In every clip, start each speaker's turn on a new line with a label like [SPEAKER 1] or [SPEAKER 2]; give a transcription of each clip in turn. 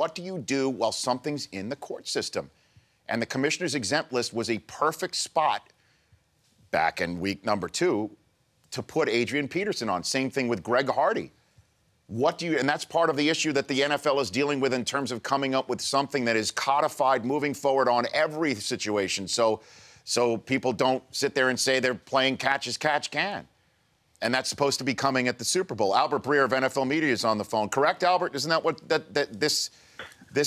[SPEAKER 1] what do you do while something's in the court system? And the commissioner's exempt list was a perfect spot back in week number 2 to put Adrian Peterson on. Same thing with Greg Hardy. What do you, and that's part of the issue that the NFL is dealing with in terms of coming up with something that is codified moving forward on every situation. So people don't sit there and say they're playing catch as catch can. And that's supposed to be coming at the Super Bowl. Albert Breer of NFL Media is on the phone. Correct, Albert? Isn't that what this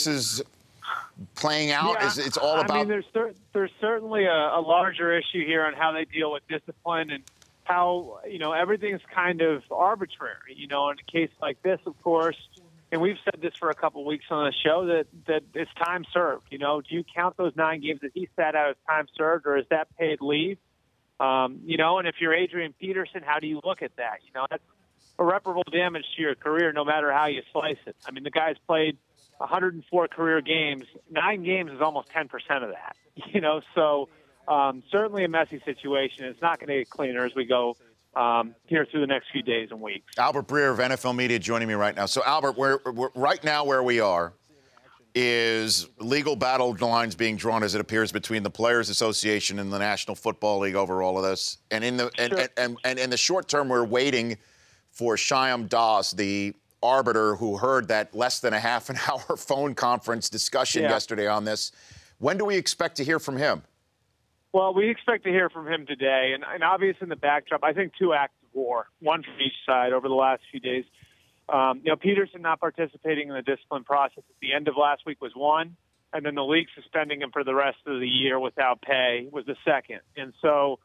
[SPEAKER 1] is playing out?
[SPEAKER 2] Yeah,
[SPEAKER 1] It's all about...
[SPEAKER 2] I mean, there's certainly a larger issue here on how they deal with discipline and how, everything's kind of arbitrary. In a case like this, of course, and we've said this for a couple of weeks on the show, that it's time served. Do you count those 9 games that he sat out as time served, or is that paid leave? And if you're Adrian Peterson, how do you look at that? That's irreparable damage to your career no matter how you slice it. I mean, the guy's played 104 career games. 9 games is almost 10% of that, so certainly a messy situation. It's not going to get cleaner as we go here through the next few days and weeks.
[SPEAKER 1] Albert Breer of NFL Media joining me right now. So, Albert, we're right now where we are is legal battle lines being drawn, as it appears, between the Players Association and the National Football League over all of this. And in the and in the short term, we're waiting for Shyam Das, the arbiter who heard that less than a half-an-hour phone conference discussion yesterday on this. When do we expect to hear from him?
[SPEAKER 2] Well, we expect to hear from him today. And obviously in the backdrop, I think 2 acts of war, one from each side over the last few days. Peterson not participating in the discipline process at the end of last week was one, and then the league suspending him for the rest of the year without pay was the second. And so,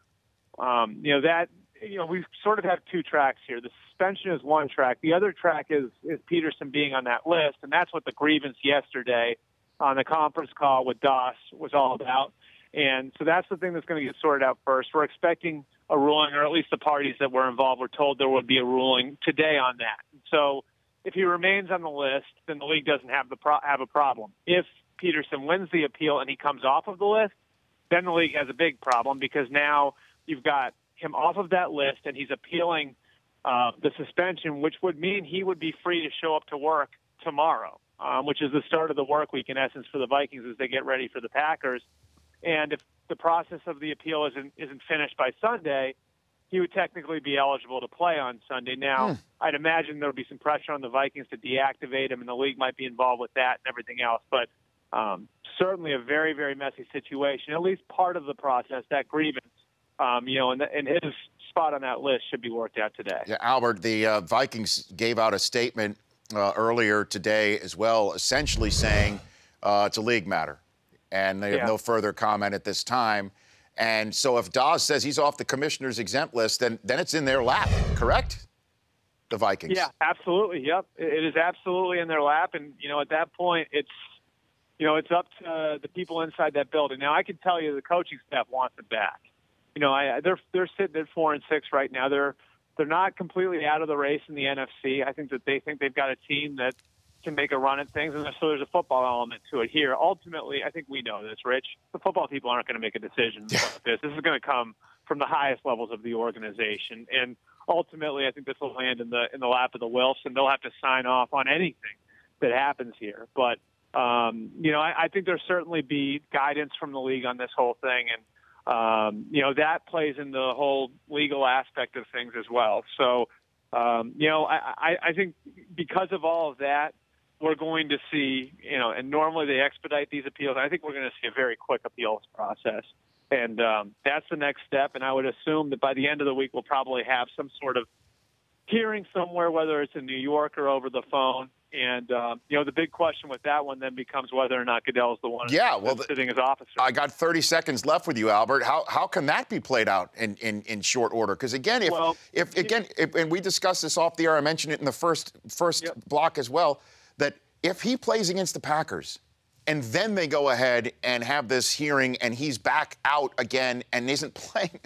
[SPEAKER 2] we sort of have 2 tracks here. The suspension is one track. The other track is Peterson being on that list, and that's what the grievance yesterday on the conference call with Das was all about. And so that's the thing that's going to get sorted out first. We're expecting a ruling, or at least the parties that were involved were told there would be a ruling today on that. So if he remains on the list, then the league doesn't have a problem. If Peterson wins the appeal and he comes off of the list, then the league has a big problem, because now you've got him off of that list and he's appealing the suspension, which would mean he would be free to show up to work tomorrow, which is the start of the work week, in essence, for the Vikings as they get ready for the Packers. And if the process of the appeal isn't finished by Sunday, he would technically be eligible to play on Sunday. Now, I'd imagine there would be some pressure on the Vikings to deactivate him, and the league might be involved with that and everything else. But certainly a very, very messy situation. At least part of the process, that grievance, and his spot on that list should be worked out today.
[SPEAKER 1] Yeah, Albert, the Vikings gave out a statement earlier today as well, essentially saying it's a league matter, and they have no further comment at this time. And so if Dawes says he's off the commissioner's exempt list, then it's in their lap, correct? The Vikings.
[SPEAKER 2] Yeah, absolutely. Yep. It is absolutely in their lap. And, at that point, it's up to the people inside that building. Now, I can tell you the coaching staff wants it back. They're sitting at 4-6 right now. They're not completely out of the race in the NFC. I think that they think they've got a team that can make a run at things, and so there's a football element to it here. Ultimately, I think we know this, Rich. The football people aren't going to make a decision like this. This is going to come from the highest levels of the organization, and ultimately, I think this will land in the lap of the Wilfs, and they'll have to sign off on anything that happens here. But I think there'll certainly be guidance from the league on this whole thing, and that plays in the whole legal aspect of things as well. So, I think because of all of that, we're going to see, and normally they expedite these appeals. I think we're going to see a very quick appeals process. And that's the next step. And I would assume that by the end of the week, we'll probably have some sort of hearing somewhere, whether it's in New York or over the phone. And, the big question with that one then becomes whether or not Goodell is the one sitting as officer. I
[SPEAKER 1] got 30 seconds left with you, Albert. How can that be played out in short order? Because, again, if and we discussed this off the air, I mentioned it in the first block as well, that if he plays against the Packers and then they go ahead and have this hearing and he's back out again and isn't playing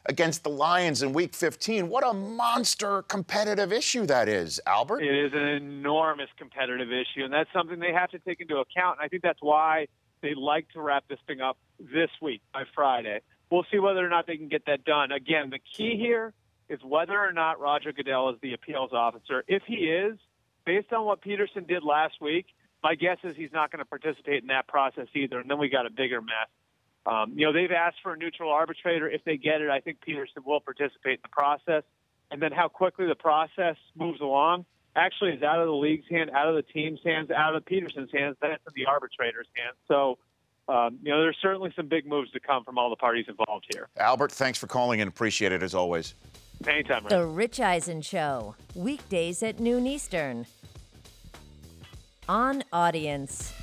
[SPEAKER 1] against the Lions in Week 15, what a monster competitive issue that is, Albert.
[SPEAKER 2] It is an enormous competitive issue, and that's something they have to take into account. And I think that's why they like to wrap this thing up this week by Friday. We'll see whether or not they can get that done. Again, the key here is whether or not Roger Goodell is the appeals officer. If he is, based on what Peterson did last week, my guess is he's not going to participate in that process either, and then we got a bigger mess. They've asked for a neutral arbitrator. If they get it, I think Peterson will participate in the process. And then how quickly the process moves along actually is out of the league's hand, out of the team's hands, out of Peterson's hands, then it's in the arbitrator's hands. So, there's certainly some big moves to come from all the parties involved here.
[SPEAKER 1] Albert, thanks for calling in. Appreciate it as always.
[SPEAKER 2] Anytime, Rick.
[SPEAKER 3] The Rich Eisen Show, weekdays at noon Eastern. On Audience.